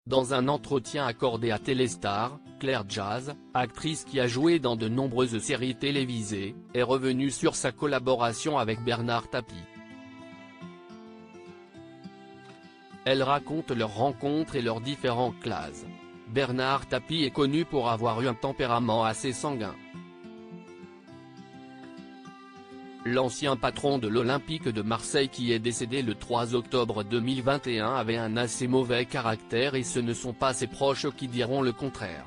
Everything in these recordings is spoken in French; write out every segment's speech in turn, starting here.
Dans un entretien accordé à Téléstar, Claire Jazz, actrice qui a joué dans de nombreuses séries télévisées, est revenue sur sa collaboration avec Bernard Tapie. Elle raconte leur rencontre et leurs différents classes. Bernard Tapie est connu pour avoir eu un tempérament assez sanguin. L'ancien patron de l'Olympique de Marseille qui est décédé le 3 octobre 2021 avait un assez mauvais caractère et ce ne sont pas ses proches qui diront le contraire.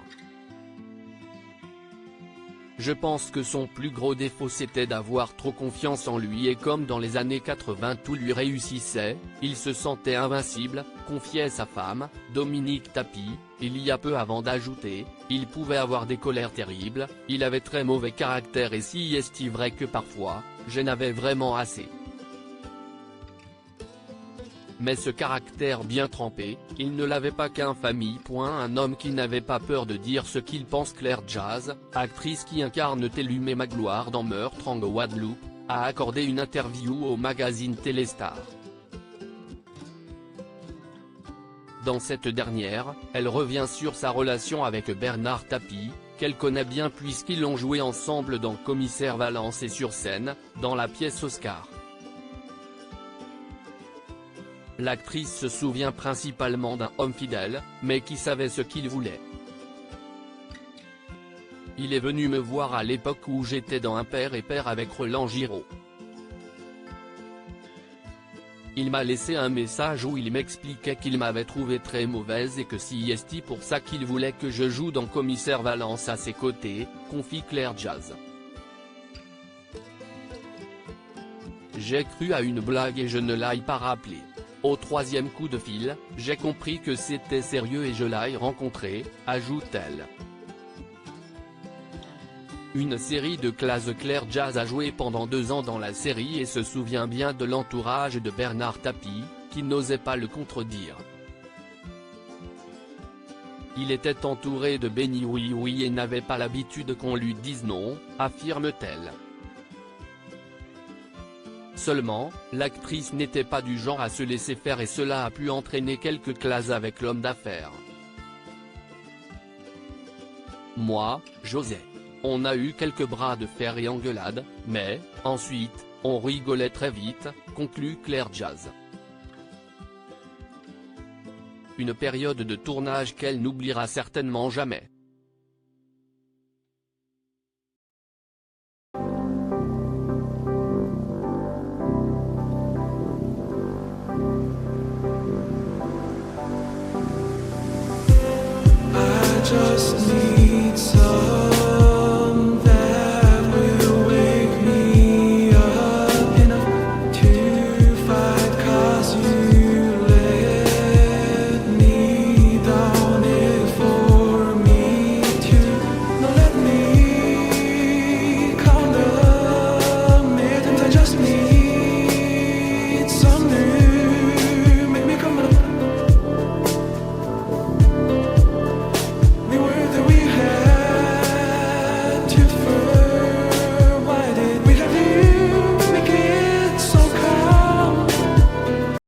Je pense que son plus gros défaut c'était d'avoir trop confiance en lui et comme dans les années 80 tout lui réussissait, il se sentait invincible, confiait sa femme, Dominique Tapie, il y a peu avant d'ajouter, il pouvait avoir des colères terribles, il avait très mauvais caractère et si est vrai que parfois, j'en avais vraiment assez. Mais ce caractère bien trempé, il ne l'avait pas qu'un famille. Un homme qui n'avait pas peur de dire ce qu'il pense. Claire Jazz, actrice qui incarne Tellumé Magloire dans Meurtre en Guadeloupe, a accordé une interview au magazine Téléstar. Dans cette dernière, elle revient sur sa relation avec Bernard Tapie, qu'elle connaît bien puisqu'ils ont joué ensemble dans Commissaire Valence et sur scène, dans la pièce Oscar. L'actrice se souvient principalement d'un homme fidèle, mais qui savait ce qu'il voulait. Il est venu me voir à l'époque où j'étais dans Un père et père avec Roland Giraud. Il m'a laissé un message où il m'expliquait qu'il m'avait trouvé très mauvaise et que c'est pour ça qu'il voulait que je joue dans Commissaire Valence à ses côtés, confie Claire Jazz. J'ai cru à une blague et je ne l'ai pas rappelé. Au troisième coup de fil, j'ai compris que c'était sérieux et je l'ai rencontré, ajoute-t-elle. Une série de classe. Claire Jazz a joué pendant 2 ans dans la série et se souvient bien de l'entourage de Bernard Tapie, qui n'osait pas le contredire. Il était entouré de béni oui et n'avait pas l'habitude qu'on lui dise non, affirme-t-elle. Seulement, l'actrice n'était pas du genre à se laisser faire et cela a pu entraîner quelques classes avec l'homme d'affaires. Moi, José. On a eu quelques bras de fer et engueulades, mais, ensuite, on rigolait très vite, conclut Claire Jazz. Une période de tournage qu'elle n'oubliera certainement jamais.